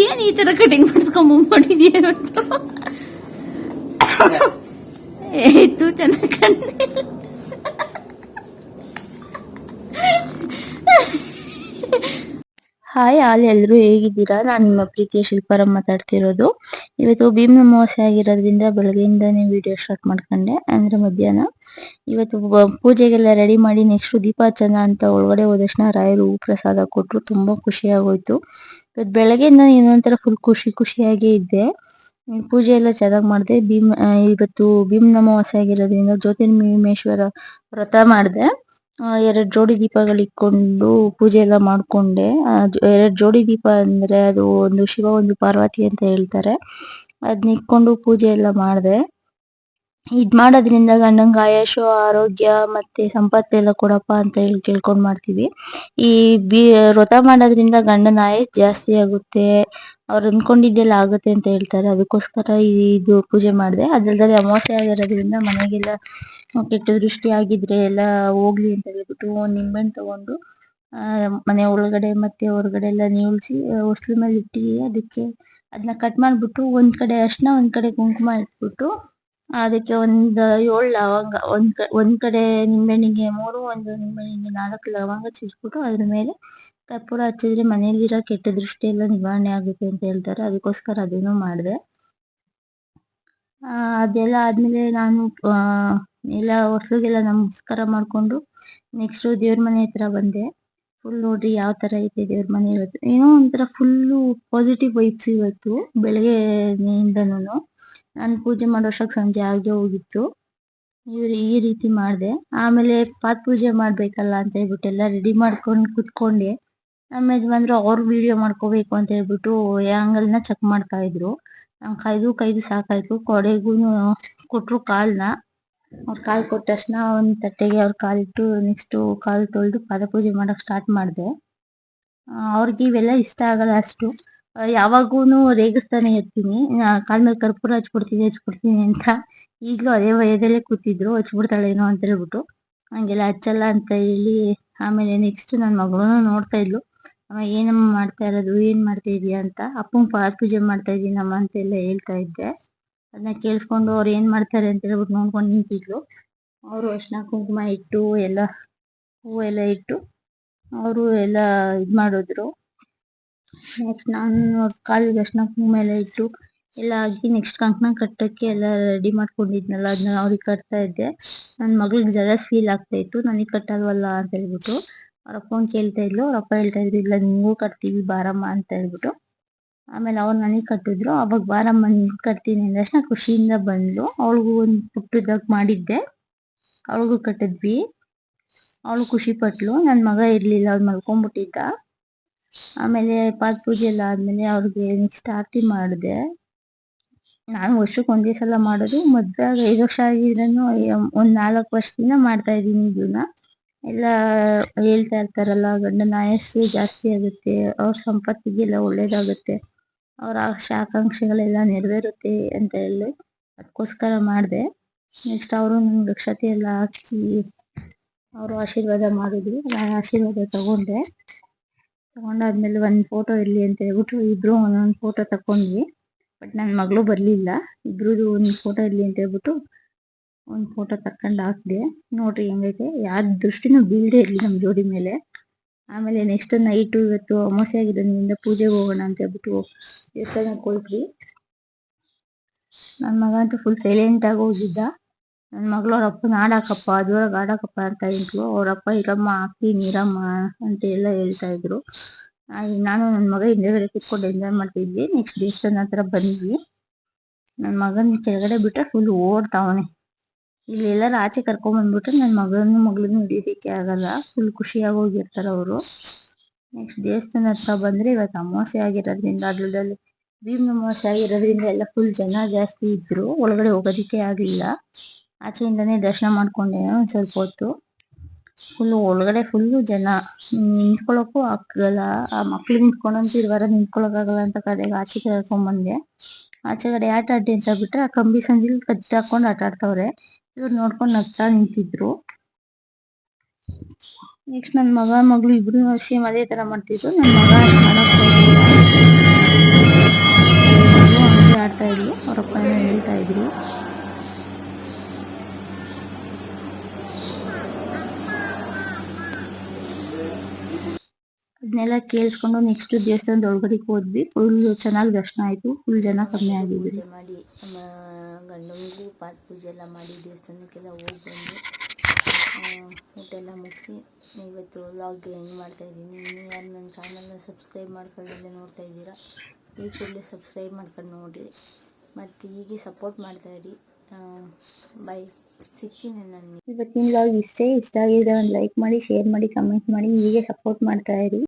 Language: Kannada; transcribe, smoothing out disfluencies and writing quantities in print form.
ಏನ್ ಈ ತರ ಕಟಿಂಗ್ ಮಾಡಿಸ್ಕೊಂಬಿಟ್ಟಿದ್ಯಾ ಇವತ್ತು? ಏತು ಚೆನ್ನಾಗಿ ಕಾಣ್ತಿಲ್ಲ. ಹಾಯ್ ಆಲ್, ಎಲ್ಲರೂ ಹೇಗಿದ್ದೀರಾ? ನಾನು ನಿಮ್ಮ ಪ್ರೀತಿಯ ಶಿಲ್ಪಾರಾಮ್ ಮಾತಾಡ್ತಿರೋದು. ಇವತ್ತು ಭೀಮ್ ಅಮಾವಾಸ್ಯೆ ಆಗಿರೋದ್ರಿಂದ ಬೆಳಗ್ಗೆಯಿಂದಾನೇ ವಿಡಿಯೋ ಸ್ಟಾರ್ಟ್ ಮಾಡ್ಕೊಂಡೆ, ಅಂದ್ರೆ ಮಧ್ಯಾಹ್ನ. ಇವತ್ತು ಪೂಜೆಗೆಲ್ಲ ರೆಡಿ ಮಾಡಿ ನೆಕ್ಸ್ಟ್ ದೀಪಾರ್ಚನ ಅಂತ ಒಳಗಡೆ ಹೋದ ತಕ್ಷಣ ರಾಯರು ಹೂ ಪ್ರಸಾದ ಕೊಟ್ರು. ತುಂಬಾ ಖುಷಿ ಆಗೋಯ್ತು. ಇವತ್ತು ಬೆಳಗ್ಗೆಯಿಂದ ಏನೊಂಥರ ಫುಲ್ ಖುಷಿಯಾಗಿ ಇದ್ದೆ. ಪೂಜೆ ಎಲ್ಲ ಚೆನ್ನಾಗಿ ಮಾಡಿದೆ. ಇವತ್ತು ಭೀಮ್ ಅಮಾವಾಸ್ಯೆ ಆಗಿರೋದ್ರಿಂದ ಜ್ಯೋತಿರ್ಮಯೇಶ್ವರ ವ್ರತ ಮಾಡಿದೆ. 2 ಜೋಡಿ ದೀಪಗಳು ಇಟ್ಕೊಂಡು ಪೂಜೆ ಎಲ್ಲ ಮಾಡ್ಕೊಂಡೆ. 2 ಜೋಡಿ ದೀಪ ಅಂದ್ರೆ ಅದು ಒಂದು ಶಿವ ಒಂದು ಪಾರ್ವತಿ ಅಂತ ಹೇಳ್ತಾರೆ. ಅದನ್ನ ಇಟ್ಕೊಂಡು ಪೂಜೆ ಎಲ್ಲ ಮಾಡಿದೆ. ಇದ್ ಮಾಡೋದ್ರಿಂದ ಗಂಡಂಗ ಆಯುಷು ಆರೋಗ್ಯ ಮತ್ತೆ ಸಂಪತ್ತೆಲ್ಲ ಕೊಡಪ್ಪ ಅಂತ ಹೇಳಿ ಕೇಳ್ಕೊಂಡ್ ಮಾಡ್ತೀವಿ. ಈ ವ್ರತ ಮಾಡೋದ್ರಿಂದ ಗಂಡನ ಆಯುಷ್ ಜಾಸ್ತಿ ಆಗುತ್ತೆ, ಅವ್ರು ಅನ್ಕೊಂಡಿದ್ದೆಲ್ಲ ಆಗುತ್ತೆ ಅಂತ ಹೇಳ್ತಾರೆ. ಅದಕ್ಕೋಸ್ಕರ ಇದು ಪೂಜೆ ಮಾಡಿದೆ. ಅದ್ರಲ್ಲದೆ ಅಮಾವಾಸ್ಯೆ ಆಗಿರೋದ್ರಿಂದ ಮನೆಗೆಲ್ಲ ಕೆಟ್ಟ ದೃಷ್ಟಿ ಆಗಿದ್ರೆ ಎಲ್ಲ ಹೋಗ್ಲಿ ಅಂತ ಹೇಳ್ಬಿಟ್ಟು ಒಂದ್ ನಿಂಬೆಹಣ್ಣು ತಗೊಂಡು ಮನೆ ಒಳಗಡೆ ಮತ್ತೆ ಹೊರಗಡೆ ಎಲ್ಲ ನೀಳ್ಸಿ ಹೊಸ್ಲು ಮೇಲೆ ಇಟ್ಟಿ ಅದಕ್ಕೆ ಅದನ್ನ ಕಟ್ ಮಾಡ್ಬಿಟ್ಟು ಒಂದ್ ಕಡೆ ಅರ್ಶಿನ ಒಂದ್ ಕಡೆ ಕುಂಕುಮ ಇಟ್ಬಿಟ್ಟು ಅದಕ್ಕೆ ಒಂದ್ 7 ಲವಂಗ, ಒಂದ್ ಕಡೆ ನಿಂಬೆಹಣ್ಣಿಗೆ 3, ಒಂದು ನಿಂಬೆಹಣ್ಣಿಗೆ 4 ಲವಂಗ ಚುಚ್ಬಿಟ್ಟು ಅದ್ರ ಮೇಲೆ ಕರ್ಪೂರ ಹಚ್ಚಿದ್ರೆ ಮನೆಯಲ್ಲಿರೋ ಕೆಟ್ಟ ದೃಷ್ಟಿ ಎಲ್ಲ ನಿವಾರಣೆ ಆಗುತ್ತೆ ಅಂತ ಹೇಳ್ತಾರೆ. ಅದಕ್ಕೋಸ್ಕರ ಅದನ್ನು ಮಾಡಿದೆ. ಅದೆಲ್ಲ ಆದ್ಮೇಲೆ ನಾನು ಎಲ್ಲ ಹೊಸ್ಲಿಗೆಲ್ಲ ನಮಸ್ಕಾರ ಮಾಡ್ಕೊಂಡು ನೆಕ್ಸ್ಟ್ ದೇವ್ರ ಮನೆ ಹತ್ರ ಬಂದೆ. ಫುಲ್ ನೋಡ್ರಿ ಯಾವ ತರ ಐತೆ ದೇವ್ರ ಮನೆ. ಇವತ್ತು ಏನೋ ಒಂಥರ ಫುಲ್ಲು ಪಾಸಿಟಿವ್ ವೈಬ್ಸ್ ಇವತ್ತು ಬೆಳಗ್ಗೆಯಿಂದನೂ. ನಾನು ಪೂಜೆ ಮಾಡೋಷ್ಟಕ್ಕೆ ಸಂಜೆ ಆಗೇ ಹೋಗಿತ್ತು. ಈ ರೀತಿ ಮಾಡಿದೆ. ಆಮೇಲೆ ಪಾತ್ ಪೂಜೆ ಮಾಡ್ಬೇಕಲ್ಲ ಅಂತ ಹೇಳ್ಬಿಟ್ಟು ಎಲ್ಲ ರೆಡಿ ಮಾಡ್ಕೊಂಡು ಕುತ್ಕೊಂಡೆ. ನಮ್ಮ ಯಜಮಾನ್ರು ಅವ್ರು ವಿಡಿಯೋ ಮಾಡ್ಕೋಬೇಕು ಅಂತ ಹೇಳ್ಬಿಟ್ಟು ಆಂಗಲ್ನ ಚೆಕ್ ಮಾಡ್ತಾ ಇದ್ರು. ನಂಗೆ ಕೈದು ಸಾಕಾಯ್ತು. ಕೊಡೆಗೂನು ಕೊಟ್ರು ಕಾಲ್ನ. ಅವ್ರ ಕಾಲ್ ಕೊಟ್ಟ ತಕ್ಷಣ ಒಂದ್ ತಟ್ಟೆಗೆ ಅವ್ರ ಕಾಲಿಟ್ಟು ನೆಕ್ಸ್ಟ್ ಕಾಲ್ ತೊಳ್ದು ಪಾದ ಪೂಜೆ ಮಾಡಕ್ ಸ್ಟಾರ್ಟ್ ಮಾಡಿದೆ. ಅವ್ರಿಗೆ ಇವೆಲ್ಲ ಇಷ್ಟ ಆಗಲ್ಲ ಅಷ್ಟು. ಯಾವಾಗೂನು ರೇಗಿಸ್ತಾನೆ ಇರ್ತೀನಿ, ಕಾಲ್ ಮೇಲೆ ಕರ್ಪೂರ ಹಚ್ಬಿಡ್ತೀನಿ ಅಂತ. ಈಗ್ಲೂ ಅದೇ ಭಯದಲ್ಲೇ ಕೂತಿದ್ರು, ಹಚ್ಬಿಡ್ತಾಳೇನೋ ಅಂತ ಹೇಳ್ಬಿಟ್ಟು. ಹಂಗೆಲ್ಲ ಹಚ್ಚಲ್ಲ ಅಂತ ಹೇಳಿ ಆಮೇಲೆ ನೆಕ್ಸ್ಟ್ ನನ್ ಮಗಳೂನು ನೋಡ್ತಾ ಇದ್ಲು. ಅಮ್ಮ ಏನಮ್ಮ ಮಾಡ್ತಾ ಇರೋದು, ಏನ್ ಮಾಡ್ತಾ ಇದೀಯ ಅಂತ. ಅಪ್ಪಂಗ್ ಪಾದ ಪೂಜೆ ಮಾಡ್ತಾ ಇದೀನಮ್ಮ ಅಂತ ಎಲ್ಲ ಹೇಳ್ತಾ ಇದ್ದೆ. ಅದನ್ನ ಕೇಳಿಸ್ಕೊಂಡು ಅವ್ರು ಏನ್ ಮಾಡ್ತಾರೆ ಅಂತ ಹೇಳ್ಬಿಟ್ಟು ನೋಡ್ಕೊಂಡು ನಿಂತಿದ್ಲು. ಅವರು ಅರ್ಶಿನ ಕುಂಕುಮ ಇಟ್ಟು ಎಲ್ಲ ಹೂವೆಲ್ಲ ಇಟ್ಟು ಅವರು ಎಲ್ಲ ಇದ್ ಮಾಡಿದ್ರು. ನೆಕ್ಸ್ಟ್ ನಾನು ಕಾಲಿಗೆ ಅರ್ಶಿನ ಕುಂಕುಮ ಎಲ್ಲ ಇಟ್ಟು ಎಲ್ಲ ಆಗಿ ನೆಕ್ಸ್ಟ್ ಕಂಕಣ ಕಟ್ಟಕ್ಕೆ ಎಲ್ಲ ರೆಡಿ ಮಾಡ್ಕೊಂಡಿದ್ನಲ್ಲ ಅದನ್ನ ಅವ್ರಿಗೆ ಕಟ್ತಾ ಇದ್ದೆ. ನನ್ನ ಮಗಳಿಗೆ ಜಲಸ್ ಫೀಲ್ ಆಗ್ತಾ ಇತ್ತು, ನನಗೆ ಕಟ್ಟಲ್ವಲ್ಲ ಅಂತ ಹೇಳ್ಬಿಟ್ಟು. ಅವ್ರ ಅಪ್ಪನ್ ಕೇಳ್ತಾ ಇದ್ಲು. ಅವ್ರ ಅಪ್ಪ ಹೇಳ್ತಾ ಇದ್ರು ಇಲ್ಲ ನಿಂಗೂ ಕಟ್ತೀವಿ ಬಾರಮ್ಮ ಅಂತ ಹೇಳ್ಬಿಟ್ಟು. ಆಮೇಲೆ ಅವ್ರು ನನಗೆ ಕಟ್ಟಿದ್ರು. ಅವಾಗ ಬಾರಮ್ಮ ನಿಂಗೂ ಕಟ್ತೀನಿ ಅಂದ ತಕ್ಷಣ ಖುಷಿಯಿಂದ ಬಂದ್ಲು. ಅವಳಿಗೂ ಒಂದು ಪುಟ್ಟದಾಗ ಮಾಡಿದ್ದೆ, ಅವಳಿಗೂ ಕಟ್ಟಿದ್ವಿ. ಅವಳು ಖುಷಿ ಪಟ್ಲು. ನನ್ ಮಗ ಇರ್ಲಿಲ್ಲ, ಅವ್ನು ಮಲ್ಕೊಂಡ್ಬಿಟ್ಟಿದ್ದ. ಆಮೇಲೆ ಪಾದ ಪೂಜೆ ಎಲ್ಲ ಆದ್ಮೇಲೆ ಅವ್ರಿಗೆ ನೆಕ್ಸ್ಟ್ ಆರತಿ ಮಾಡಿದೆ. ನಾನು ವರ್ಷಕ್ಕೆ ಒಂದೇ ಸಲ ಮಾಡೋದು. ಮದ್ವೆ ಆಗಿ 5 ವರ್ಷ ಆಗಿದ್ರೂ ಒಂದ್ 4 ವರ್ಷದಿಂದ ಮಾಡ್ತಾ ಇದೀನಿ ಇದನ್ನ. ಎಲ್ಲ ಹೇಳ್ತಾ ಇರ್ತಾರಲ್ಲ ಗಂಡನ ಆಯಸ್ಸು ಜಾಸ್ತಿ ಆಗುತ್ತೆ, ಅವ್ರ ಸಂಪತ್ತಿಗೆಲ್ಲ ಒಳ್ಳೇದಾಗುತ್ತೆ, ಅವ್ರ ಆಸೆ ಆಕಾಂಕ್ಷೆಗಳೆಲ್ಲ ನೆರವೇರುತ್ತೆ ಅಂತ ಹೇಳಿ ಅದಕ್ಕೋಸ್ಕರ ಮಾಡಿದೆ. ನೆಕ್ಸ್ಟ್ ಅವರು ನನ್ಗೆ ಅಕ್ಷತೆ ಎಲ್ಲ ಹಾಕಿ ಅವರು ಆಶೀರ್ವಾದ ಮಾಡಿದ್ರು. ನಾನು ಆಶೀರ್ವಾದ ತಗೊಂಡಾದ್ಮೇಲೆ ಒಂದ್ ಫೋಟೋ ಇರ್ಲಿ ಅಂತ ಹೇಳ್ಬಿಟ್ಟು ಇಬ್ರು ಒಂದೊಂದು ಫೋಟೋ ತಕೊಂಡ್ವಿ. ಬಟ್ ನನ್ನ ಮಗಳು ಬರ್ಲಿಲ್ಲ. ಇಬ್ರದ್ದು ಒಂದು ಫೋಟೋ ಇರ್ಲಿ ಅಂತ ಹೇಳ್ಬಿಟ್ಟು ಒಂದು ಫೋಟೋ ತಕೊಂಡ್ ಹಾಕ್ದೆ. ನೋಡ್ರಿ ಹೆಂಗೈತೆ, ಯಾರ ದೃಷ್ಟಿನೂ ಬೀಳದೆ ಇರ್ಲಿ ನಮ್ ಜೋಡಿ ಮೇಲೆ. ಆಮೇಲೆ ನೆಕ್ಸ್ಟ್ ನೈಟು ಇವತ್ತು ಅಮಾವಾಸ್ಯೆ ಆಗಿರೋದ್ರಿಂದ ಪೂಜೆಗೆ ಹೋಗೋಣ ಅಂತ ಹೇಳ್ಬಿಟ್ಟು ದೇವಸ್ಥಾನಕ್ಕೆ ಹೋದ್ವಿ. ನನ್ನ ಮಗ ಅಂತೂ ಫುಲ್ ಸೈಲೆಂಟ್ ಆಗಿ ಹೋಗಿದ್ದ. ನನ್ನ ಮಗಳು ಅವ್ರ ಅಪ್ಪನ ಆಡಾಕಪ್ಪ ಅದ್ರೊಳಗೆ ಆಡಾಕಪ್ಪ ಅಂತ ಇದ್ಲು. ಅವ್ರಪ್ಪ ಇರಮ್ಮ ಹಾಕ್ತೀನಿ ಇರಮ್ಮ ಅಂತ ಎಲ್ಲ ಹೇಳ್ತಾ ಇದ್ರು. ನಾನು ನನ್ನ ಮಗ ಹಿಂದೆಗಡೆ ಕುತ್ಕೊಂಡು ಎಂಜಾಯ್ ಮಾಡ್ತಿದ್ವಿ. ನೆಕ್ಸ್ಟ್ ದೇವಸ್ಥಾನ ಹತ್ರ ಬಂದ್ವಿ. ನನ್ನ ಮಗನ ಕೆಳಗಡೆ ಬಿಟ್ರೆ ಫುಲ್ ಓಡ್ತಾವನೆ. ಇಲ್ಲಿ ಎಲ್ಲಾರು ಆಚೆ ಕರ್ಕೊಂಡ್ ಬಂದ್ಬಿಟ್ರೆ ನನ್ನ ಮಗಳನ್ನು ಹಿಡಿಯೋದಕ್ಕೆ ಆಗಲ್ಲ. ಫುಲ್ ಖುಷಿಯಾಗಿ ಹೋಗಿರ್ತಾರ ಅವರು. ನೆಕ್ಸ್ಟ್ ದೇವಸ್ಥಾನ ಹತ್ರ ಬಂದ್ರೆ ಇವತ್ತು ಅಮಾವಾಸ್ಯೆ ಆಗಿರೋದ್ರಿಂದ ಅದ್ರದಲ್ಲಿ ಭೀಮ್ ಅಮಾವಾಸ್ಯೆ ಆಗಿರೋದ್ರಿಂದ ಎಲ್ಲ ಫುಲ್ ಜನ ಜಾಸ್ತಿ ಇದ್ರು. ಒಳಗಡೆ ಹೋಗೋದಿಕ್ಕೆ ಆಗ್ಲಿಲ್ಲ. ಆಚೆಯಿಂದಾನೇ ದರ್ಶನ ಮಾಡ್ಕೊಂಡೆ ಒಂದ್ ಸ್ವಲ್ಪ ಹೊತ್ತು. ಫುಲ್ ಒಳಗಡೆ ಫುಲ್ಲು ಜನ, ನಿಂತ್ಕೊಳ್ಳೋಕ್ಕೂ ಆಗಲ್ಲ. ಆ ಮಕ್ಳು ನಿಂತ್ಕೊಂಡಂತಿರುವಾರ ನಿಂತ್ಕೊಳ್ಳೋಕ್ ಆಗಲ್ಲ ಅಂತ ಕಡೆಗೆ ಆಚೆ ಕರ್ಕೊಂಡ್ ಬಂದೆ. ಆಚೆ ಕಡೆ ಆಟ ಆಡಿ ಅಂತ ಬಿಟ್ರೆ ಆ ಕಂಬಿ ಸಂದಿಲ್ ಕತ್ತಿ ಹಾಕೊಂಡು ಆಟ ಆಡ್ತವ್ರೆ. ಇವ್ರು ನೋಡ್ಕೊಂಡು ನಗ್ತಾ ನಿಂತಿದ್ರು. ನೆಕ್ಸ್ಟ್ ನನ್ನ ಮಗಳು ಇಬ್ರು ಸೇಮ್ ಅದೇ ತರ ಮಾಡ್ತಿದ್ರು. ನನ್ನ ಮಗ ಮಾಡಕ್ ಹೋಗಿಲ್ಲ, ಹಂಗೆ ಆಡ್ತಾ ಇದ್ಲು. ಅವ್ರ ಅಪ್ಪ ಏನೋ ಹೇಳ್ತಾ ಇದ್ರು. ಅದನ್ನೆಲ್ಲ ಕೇಳಿಸ್ಕೊಂಡು ನೆಕ್ಸ್ಟ್ ದೇವಸ್ಥಾನದ ಒಳಗಡೆಗೆ ಹೋದ್ವಿ. ಫುಲ್ ಚೆನ್ನಾಗಿ ದರ್ಶನ ಆಯ್ತು. ಫುಲ್ ಜನ ಕಮ್ಮಿ ಆಗಿದ್ರು. ಪೂಜೆ ಮಾಡಿ ನಮ್ಮ ಗಂಡನಿಗೂ ಪಾದ ಪೂಜೆ ಎಲ್ಲ ಮಾಡಿ ದೇವಸ್ಥಾನಕ್ಕೆಲ್ಲ ಹೋಗಿ ಬಂದು ಊಟ ಎಲ್ಲ ಮುಗಿಸಿ ಇವತ್ತು ವ್ಲಾಗ್ ಎಂಡ್ ಮಾಡ್ತಾಯಿದ್ದೀನಿ. ಇನ್ನೂ ಯಾರು ನನ್ನ ಚಾನಲ್ನ ಸಬ್ಸ್ಕ್ರೈಬ್ ಮಾಡ್ಕೊಳ್ಳದೆ ನೋಡ್ತಾ ಇದ್ದೀರಾ, ಈ ಕೂಡಲೇ ಸಬ್ಸ್ಕ್ರೈಬ್ ಮಾಡ್ಕೊಂಡು ನೋಡಿರಿ ಮತ್ತು ಹೀಗೆ ಸಪೋರ್ಟ್ ಮಾಡ್ತಾಯಿರಿ. ಬಾಯ್, ಸಿಗ್ತೀನಿ ನಾನು. ಇವತ್ತಿನ ವ್ಲಾಗ್ ಇಷ್ಟ ಆಗಿದ್ರೆ ಒಂದು ಲೈಕ್ ಮಾಡಿ, ಶೇರ್ ಮಾಡಿ, ಕಮೆಂಟ್ ಮಾಡಿ, ಹೀಗೆ ಸಪೋರ್ಟ್ ಮಾಡ್ತಾ ಇರಿ.